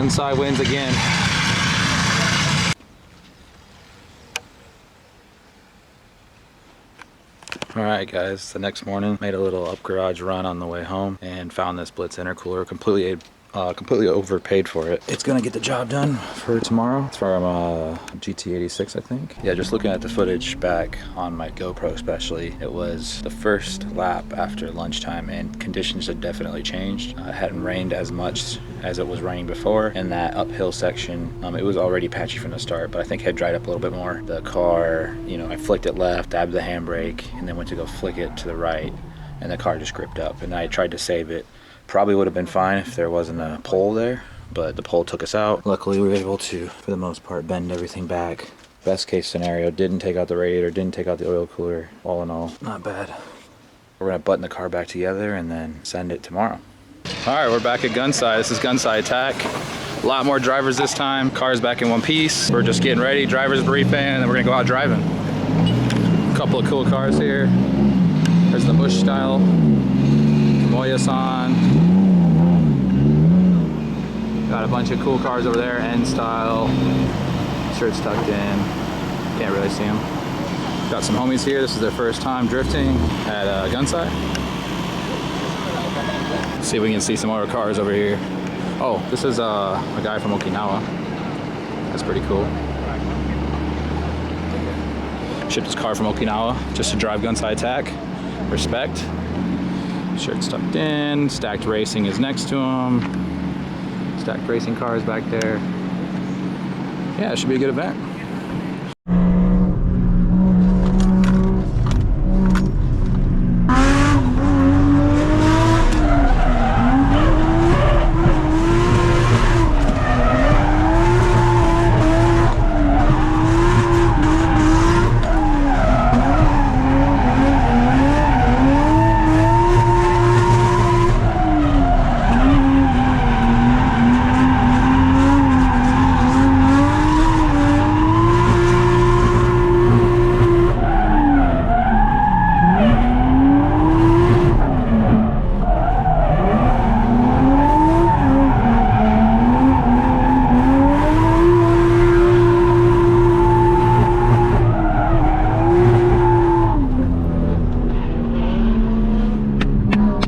GUNSAI wins again. Alright guys, the next morning made a little up garage run on the way home and found this Blitz intercooler. Completely overpaid for it. It's gonna get the job done for tomorrow. It's from GT86, I think. Yeah, just looking at the footage back on my GoPro especially, it was the first lap after lunchtime and conditions had definitely changed. It hadn't rained as much as it was raining before. In that uphill section, it was already patchy from the start, but I think it had dried up a little bit more. The car, you know, I flicked it left, dabbed the handbrake, and then went to go flick it to the right, and the car just gripped up. And I tried to save it. Probably would have been fine if there wasn't a pole there, but the pole took us out. Luckily we were able to, for the most part, bend everything back. Best case scenario, didn't take out the radiator, didn't take out the oil cooler. All in all, not bad. We're gonna button the car back together and then send it tomorrow. All right, we're back at GUNSAI. This is GUNSAI ATTACK. A lot more drivers this time. Car's back in one piece. We're just getting ready, driver's briefing, and then we're gonna go out driving. A couple of cool cars here. There's the Bush style, Moya-san. Got a bunch of cool cars over there, N style. Shirts tucked in. Can't really see them. Got some homies here. This is their first time drifting at GUNSAI. Let's see if we can see some other cars over here. Oh, this is a guy from Okinawa. That's pretty cool. Shipped his car from Okinawa just to drive GUNSAI ATTACK. Respect. Shirt's tucked in. Stacked Racing is next to him. Stacked racing cars back there. Yeah, it should be a good event.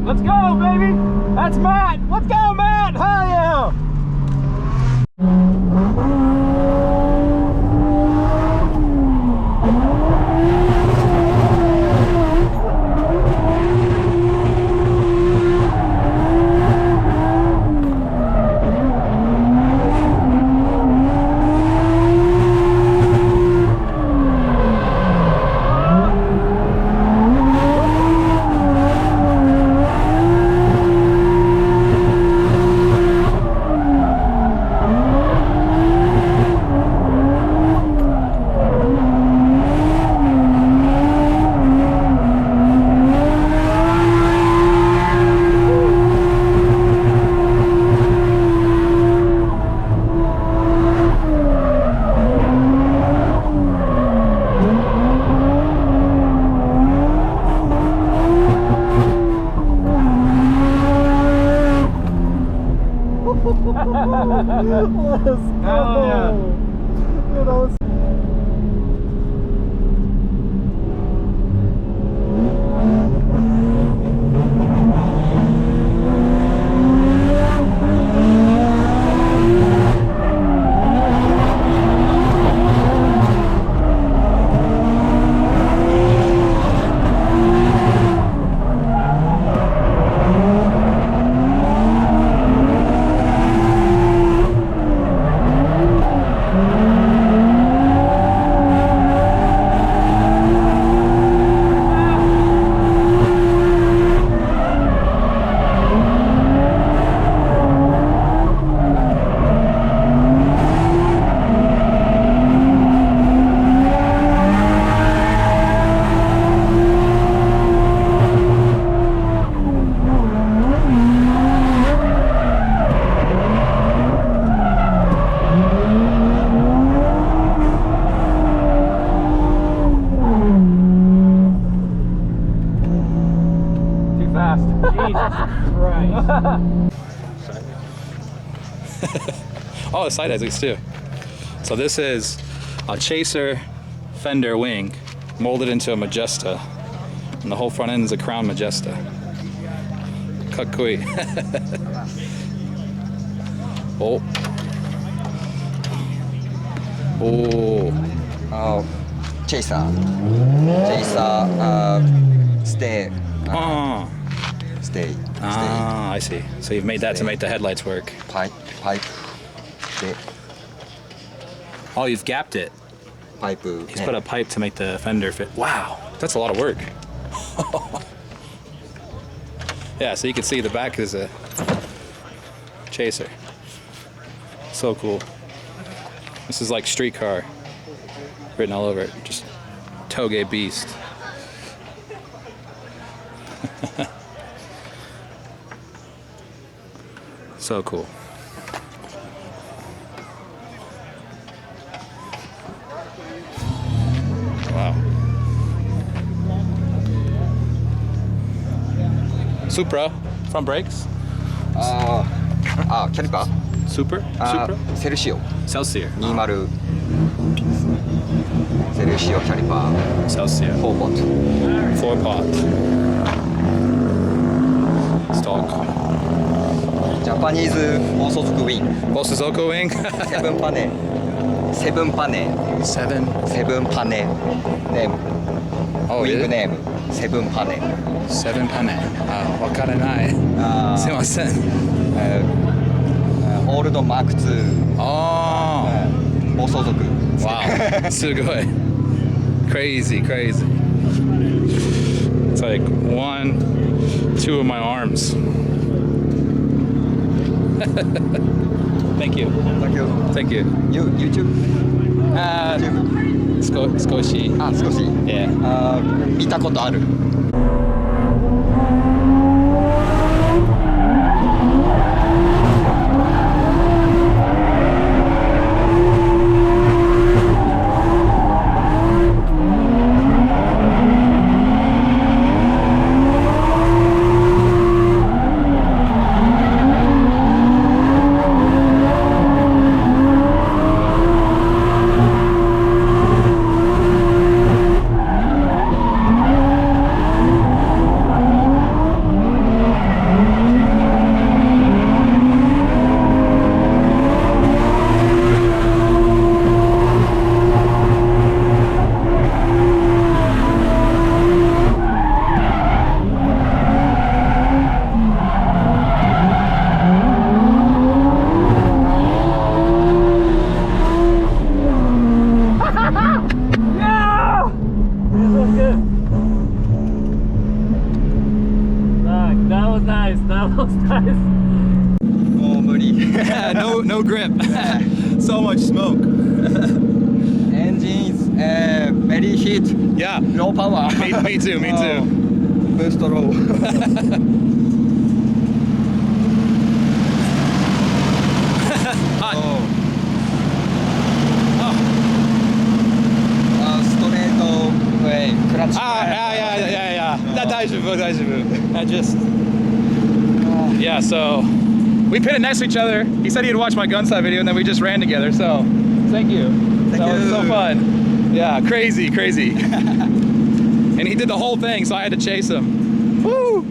Let's go, baby! That's Matt! Let's go, Matt! Hell yeah! Let's go! Hell yeah. Dude, that was... Jesus Christ. Oh, the side has these too. So this is a Chaser fender wing molded into a Majesta. And the whole front end is a Crown Majesta. Kakkoi. Oh. Oh. Chaser, stay. Stay. Ah, I see. So you've made that to make the headlights work. Pipe. Stay. Oh, you've gapped it. Pipe. He's put a pipe to make the fender fit. Wow, that's a lot of work. Yeah, so you can see the back is a Chaser. So cool. This is like streetcar written all over it. Just Toge beast. So cool. Wow. Supra, front brakes. Caliper. Super? Supra? Celsius. Celsius. 20 Celsius caliper. Celsius. 4 pot. 4 pot. Stock. Japanese Bosozoku wing. Bosozoku wing? 7 pane. 7 pane. 7. 7 pane. Name. Oh, Wing yeah. name. 7 pane. 7 pane. Wakaranai. Sumimasen. Old Mark II. Oh. Bosozoku. Wow. Sugoi. Crazy. It's like 1, 2 of my arms. Thank you. Thank you. Thank you. YouTube? YouTube? 少し。少し。Yeah. 見たことある。もう無理。no grip. So much smoke. Engine is very heat. Yeah. Low power. Me too. Boost low. Hot. Straight way. Clutch. Yeah. Daijoubu. I just. Yeah, so we pitted next to each other. He said he'd watch my GUNSAI video, and then we just ran together. So thank you. That was so fun. Yeah, crazy. And he did the whole thing, so I had to chase him. Woo!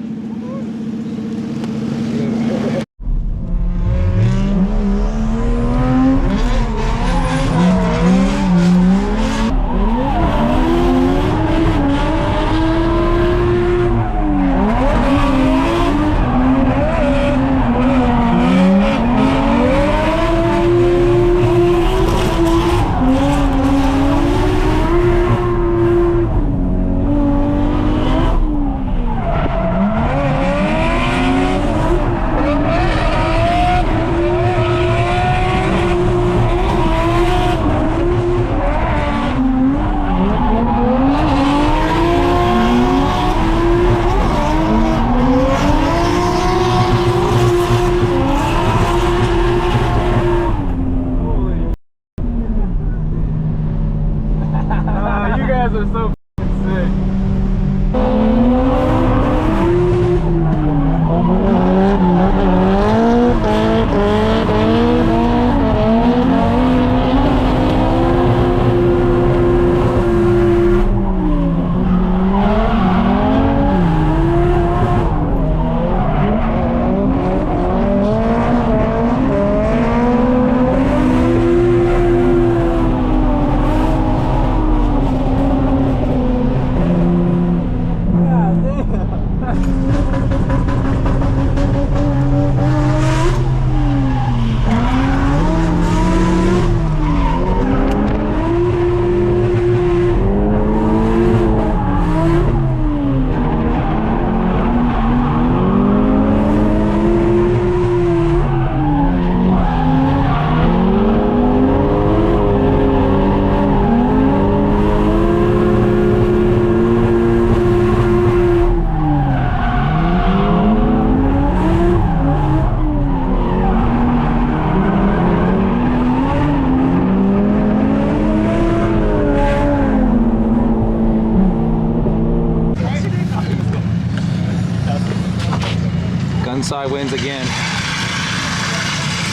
GUNSAI wins again.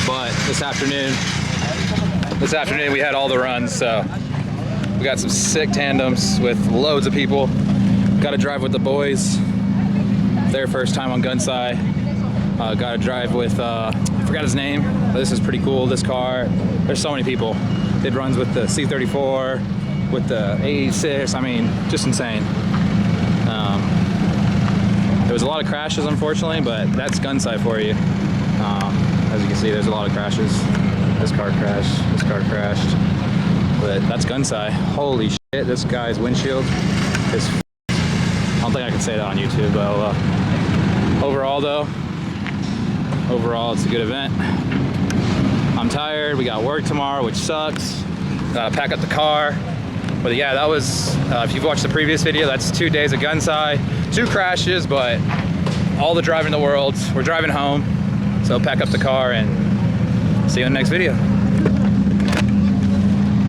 But this afternoon we had all the runs, so we got some sick tandems with loads of people. Got to drive with the boys. Their first time on GUNSAI. Got to drive with, I forgot his name, but this is pretty cool, this car. There's so many people. Did runs with the C34, with the A86, I mean, just insane. There was a lot of crashes, unfortunately, but that's GUNSAI for you. As you can see, there's a lot of crashes. This car crashed, this car crashed. But that's GUNSAI. Holy shit, this guy's windshield is I don't think I can say that on YouTube, but overall though, it's a good event. I'm tired, we got work tomorrow, which sucks. Gotta pack up the car. But yeah, that was, if you've watched the previous video, that's 2 days of GUNSAI, 2 crashes, but all the driving in the world. We're driving home, so pack up the car and see you in the next video.